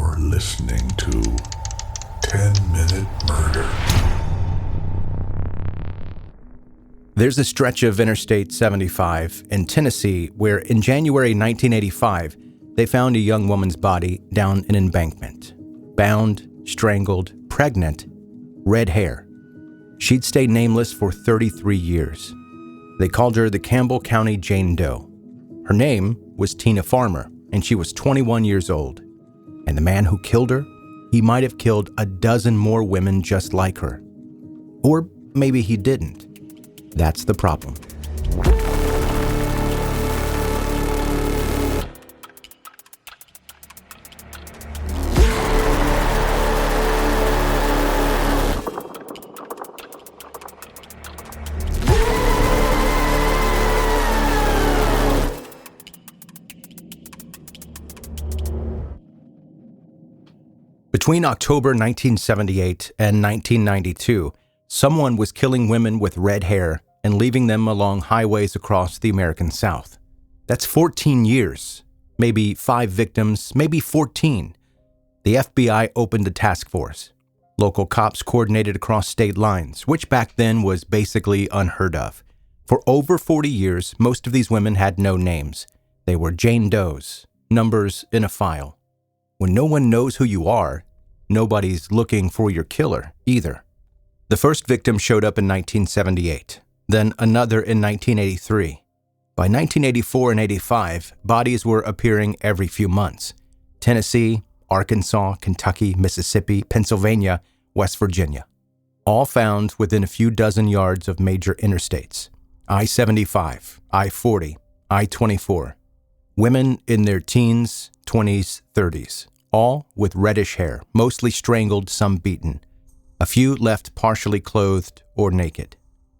You're listening to 10-Minute Murder. There's a stretch of Interstate 75 in Tennessee where in January 1985, they found a young woman's body down an embankment. Bound, strangled, pregnant, red hair. She'd stayed nameless for 33 years. They called her the Campbell County Jane Doe. Her name was Tina Farmer, and she was 21 years old. And the man who killed her, he might have killed a dozen more women just like her. Or maybe he didn't. That's the problem. Between October 1978 and 1992, someone was killing women with red hair and leaving them along highways across the American South. That's 14 years, maybe 5 victims, maybe 14. The FBI opened a task force. Local cops coordinated across state lines, which back then was basically unheard of. For over 40 years, most of these women had no names. They were Jane Does, numbers in a file. When no one knows who you are, nobody's looking for your killer either. The first victim showed up in 1978, then another in 1983. By 1984 and 85, bodies were appearing every few months. Tennessee, Arkansas, Kentucky, Mississippi, Pennsylvania, West Virginia. All found within a few dozen yards of major interstates. I-75, I-40, I-24. Women in their teens, 20s, 30s. All with reddish hair, mostly strangled, some beaten. A few left partially clothed or naked.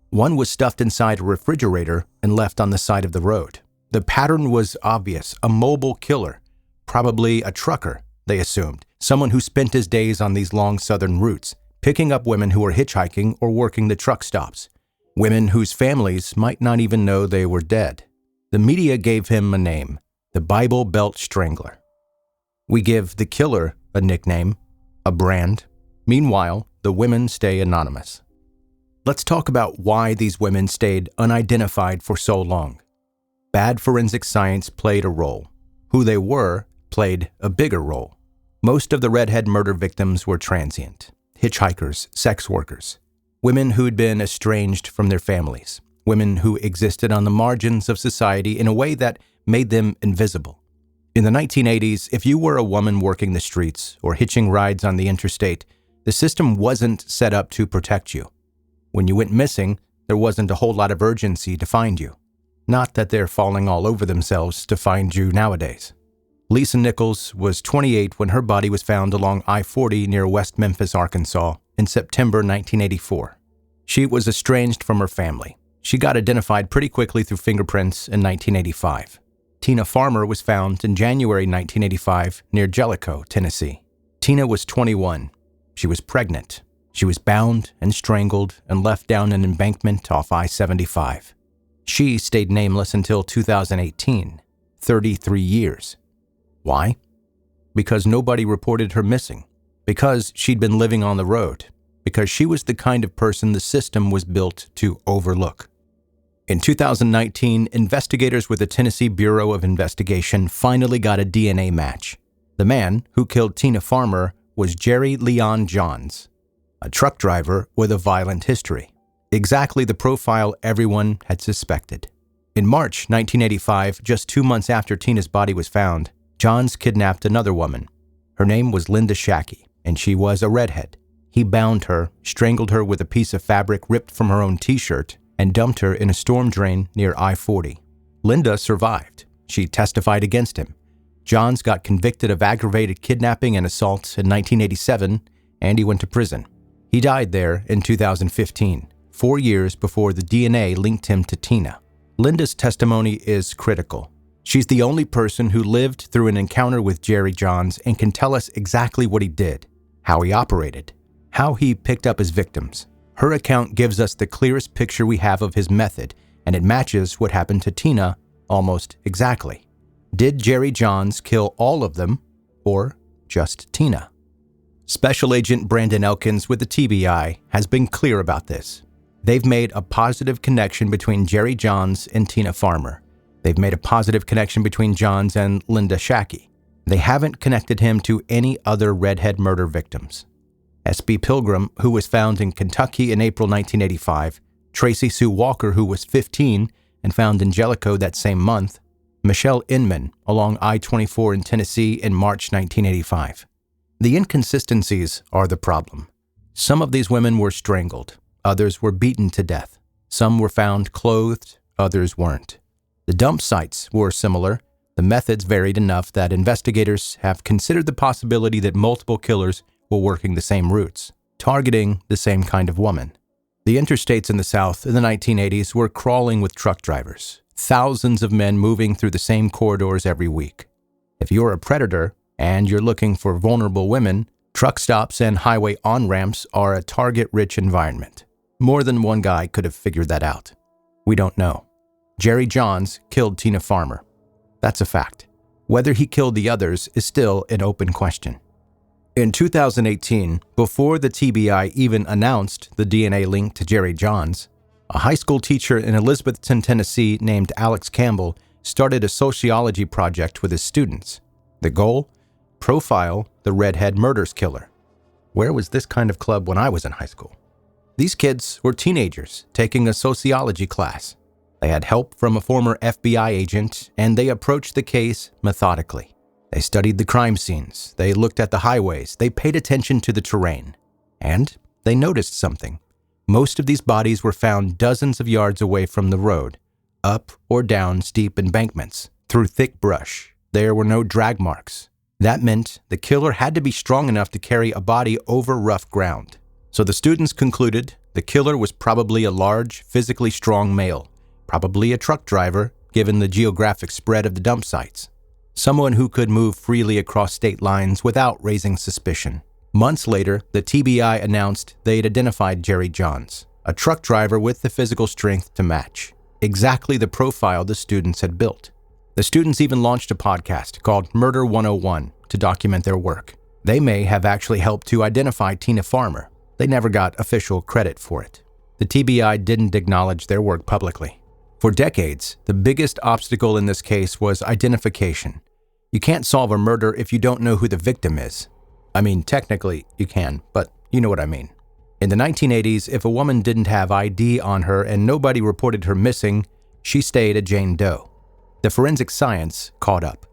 One was stuffed inside a refrigerator and left on the side of the road. The pattern was obvious, a mobile killer, probably a trucker, they assumed, someone who spent his days on these long southern routes, picking up women who were hitchhiking or working the truck stops, women whose families might not even know they were dead. The media gave him a name, the Bible Belt Strangler. We give the killer a nickname, a brand. Meanwhile, the women stay anonymous. Let's talk about why these women stayed unidentified for so long. Bad forensic science played a role. Who they were played a bigger role. Most of the Redhead murder victims were transient, hitchhikers, sex workers, women who'd been estranged from their families, women who existed on the margins of society in a way that made them invisible. In the 1980s, if you were a woman working the streets or hitching rides on the interstate, the system wasn't set up to protect you. When you went missing, there wasn't a whole lot of urgency to find you. Not that they're falling all over themselves to find you nowadays. Lisa Nichols was 28 when her body was found along I-40 near West Memphis, Arkansas, in September 1984. She was estranged from her family. She got identified pretty quickly through fingerprints in 1985. Tina Farmer was found in January 1985 near Jellicoe, Tennessee. Tina was 21. She was pregnant. She was bound and strangled and left down an embankment off I-75. She stayed nameless until 2018, 33 years. Why? Because nobody reported her missing. Because she'd been living on the road. Because she was the kind of person the system was built to overlook. In 2019, investigators with the Tennessee Bureau of Investigation finally got a DNA match. The man who killed Tina Farmer was Jerry Leon Johns, a truck driver with a violent history. Exactly the profile everyone had suspected. In March 1985, just 2 months after Tina's body was found, Johns kidnapped another woman. Her name was Linda Shackey, and she was a redhead. He bound her, strangled her with a piece of fabric ripped from her own t-shirt, and dumped her in a storm drain near I-40. Linda survived. She testified against him. Johns got convicted of aggravated kidnapping and assault in 1987, and he went to prison. He died there in 2015, 4 years before the DNA linked him to Tina. Linda's testimony is critical. She's the only person who lived through an encounter with Jerry Johns and can tell us exactly what he did, how he operated, how he picked up his victims. Her account gives us the clearest picture we have of his method, and it matches what happened to Tina almost exactly. Did Jerry Johns kill all of them, or just Tina. Special Agent Brandon Elkins with the TBI has been clear about this. They've made a positive connection between Jerry Johns and Tina Farmer. They've made a positive connection between Johns and Linda Shackey. They haven't connected him to any other Redhead murder victims. Espy Pilgrim, who was found in Kentucky in April 1985, Tracy Sue Walker, who was 15 and found in Jellicoe that same month, Michelle Inman along I-24 in Tennessee in March 1985. The inconsistencies are the problem. Some of these women were strangled. Others were beaten to death. Some were found clothed. Others weren't. The dump sites were similar. The methods varied enough that investigators have considered the possibility that multiple killers were working the same routes, targeting the same kind of woman. The interstates in the South in the 1980s were crawling with truck drivers, thousands of men moving through the same corridors every week. If you're a predator and you're looking for vulnerable women, truck stops and highway on-ramps are a target-rich environment. More than one guy could have figured that out. We don't know. Jerry Johns killed Tina Farmer. That's a fact. Whether he killed the others is still an open question. In 2018, before the TBI even announced the DNA link to Jerry Johns, a high school teacher in Elizabethton, Tennessee named Alex Campbell started a sociology project with his students. The goal? Profile the Redhead Murders killer. Where was this kind of club when I was in high school? These kids were teenagers taking a sociology class. They had help from a former FBI agent, and they approached the case methodically. They studied the crime scenes, they looked at the highways, they paid attention to the terrain. And they noticed something. Most of these bodies were found dozens of yards away from the road, up or down steep embankments, through thick brush. There were no drag marks. That meant the killer had to be strong enough to carry a body over rough ground. So the students concluded the killer was probably a large, physically strong male, probably a truck driver, given the geographic spread of the dump sites. Someone who could move freely across state lines without raising suspicion. Months later, the TBI announced they'd identified Jerry Johns, a truck driver with the physical strength to match. Exactly the profile the students had built. The students even launched a podcast called Murder 101 to document their work. They may have actually helped to identify Tina Farmer. They never got official credit for it. The TBI didn't acknowledge their work publicly. For decades, the biggest obstacle in this case was identification. You can't solve a murder if you don't know who the victim is. I mean, technically, you can, but you know what I mean. In the 1980s, if a woman didn't have ID on her and nobody reported her missing, she stayed a Jane Doe. The forensic science caught up.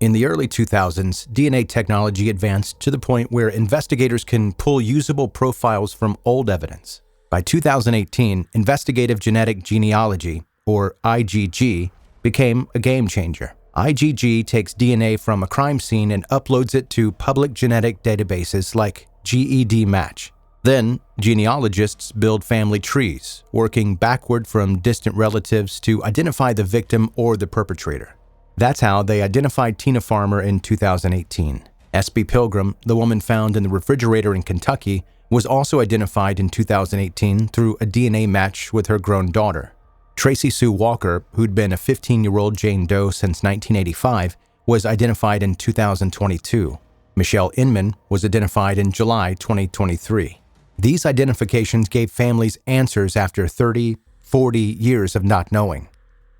In the early 2000s, DNA technology advanced to the point where investigators can pull usable profiles from old evidence. By 2018, investigative genetic genealogy, or IgG, became a game changer. IgG takes DNA from a crime scene and uploads it to public genetic databases like GEDmatch. Then, genealogists build family trees, working backward from distant relatives to identify the victim or the perpetrator. That's how they identified Tina Farmer in 2018. Espy Pilgrim, the woman found in the refrigerator in Kentucky, was also identified in 2018 through a DNA match with her grown daughter. Tracy Sue Walker, who'd been a 15-year-old Jane Doe since 1985, was identified in 2022. Michelle Inman was identified in July 2023. These identifications gave families answers after 30, 40 years of not knowing.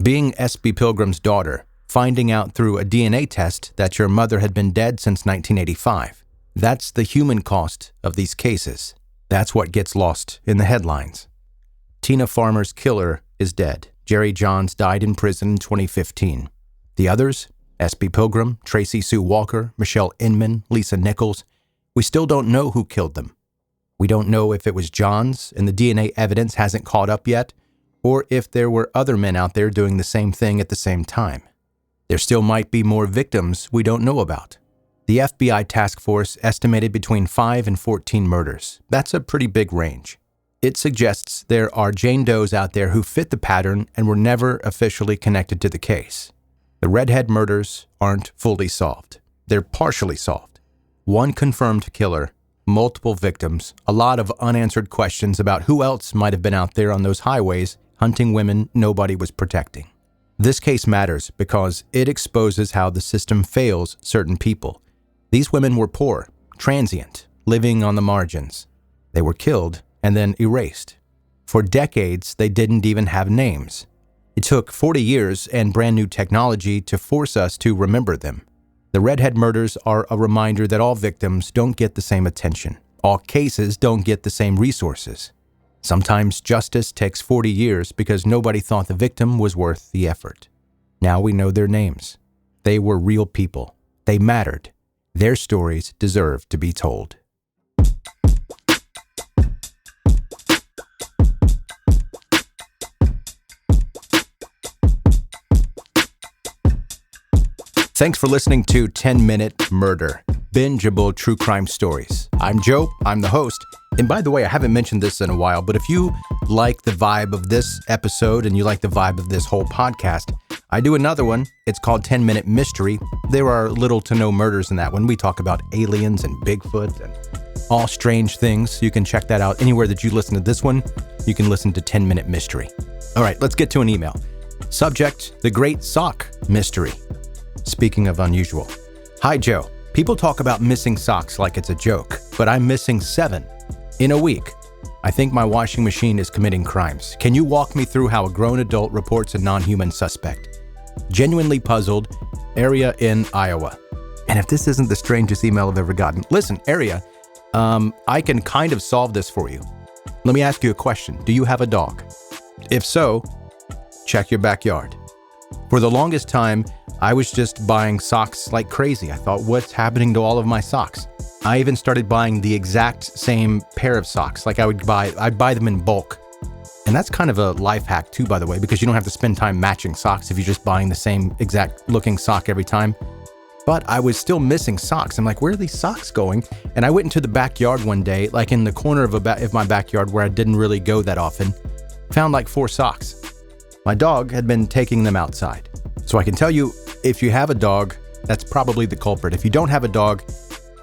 Being Espy Pilgrim's daughter, finding out through a DNA test that your mother had been dead since 1985. That's the human cost of these cases. That's what gets lost in the headlines. Tina Farmer's killer is dead. Jerry Johns died in prison in 2015. The others, Espy Pilgrim, Tracy Sue Walker, Michelle Inman, Lisa Nichols, we still don't know who killed them. We don't know if it was Johns and the DNA evidence hasn't caught up yet, or if there were other men out there doing the same thing at the same time. There still might be more victims we don't know about. The FBI task force estimated between 5 and 14 murders. That's a pretty big range. It suggests there are Jane Does out there who fit the pattern and were never officially connected to the case. The Redhead murders aren't fully solved. They're partially solved. One confirmed killer, multiple victims, a lot of unanswered questions about who else might have been out there on those highways hunting women nobody was protecting. This case matters because it exposes how the system fails certain people. These women were poor, transient, living on the margins. They were killed and then erased. For decades, they didn't even have names. It took 40 years and brand new technology to force us to remember them. The Redhead Murders are a reminder that all victims don't get the same attention. All cases don't get the same resources. Sometimes justice takes 40 years because nobody thought the victim was worth the effort. Now we know their names. They were real people. They mattered. Their stories deserve to be told. Thanks for listening to 10-Minute Murder, bingeable true crime stories. I'm Joe, I'm the host. And by the way, I haven't mentioned this in a while, but if you like the vibe of this episode and you like the vibe of this whole podcast, I do another one. It's called 10-Minute Mystery. There are little to no murders in that one. We talk about aliens and Bigfoot and all strange things. You can check that out anywhere that you listen to this one. You can listen to 10-Minute Mystery. All right, let's get to an email. Subject, The Great Sock Mystery. Speaking of unusual. Hi, Joe. People talk about missing socks like it's a joke, but I'm missing 7 in a week. I think my washing machine is committing crimes. Can you walk me through how a grown adult reports a non-human suspect? Genuinely puzzled, area in Iowa. And if this isn't the strangest email I've ever gotten, listen, area, I can kind of solve this for you. Let me ask you a question. Do you have a dog? If so, check your backyard. For the longest time, I was just buying socks like crazy. I thought, what's happening to all of my socks? I even started buying the exact same pair of socks. Like I'd buy them in bulk. And that's kind of a life hack too, by the way, because you don't have to spend time matching socks if you're just buying the same exact looking sock every time. But I was still missing socks. I'm like, where are these socks going? And I went into the backyard one day, like in the corner of my backyard where I didn't really go that often, found like 4 socks. My dog had been taking them outside. So I can tell you, if you have a dog, that's probably the culprit. If you don't have a dog,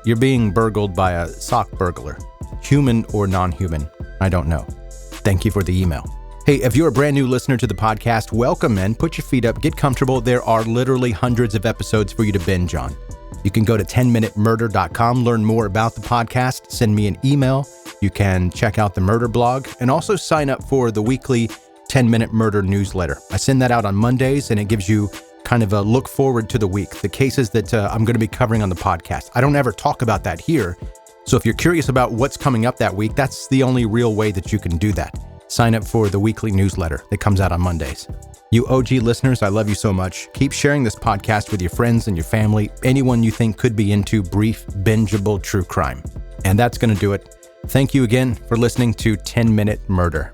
you're being burgled by a sock burglar. Human or non-human, I don't know. Thank you for the email. Hey, if you're a brand new listener to the podcast, welcome in. Put your feet up, get comfortable. There are literally hundreds of episodes for you to binge on. You can go to 10minutemurder.com, learn more about the podcast, send me an email. You can check out the murder blog and also sign up for the weekly 10-Minute Murder newsletter. I send that out on Mondays and it gives you kind of a look forward to the week, the cases that I'm going to be covering on the podcast. I don't ever talk about that here. So if you're curious about what's coming up that week, that's the only real way that you can do that. Sign up for the weekly newsletter that comes out on Mondays. You OG listeners, I love you so much. Keep sharing this podcast with your friends and your family, anyone you think could be into brief, bingeable true crime. And that's going to do it. Thank you again for listening to 10-Minute Murder.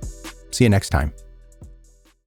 See you next time.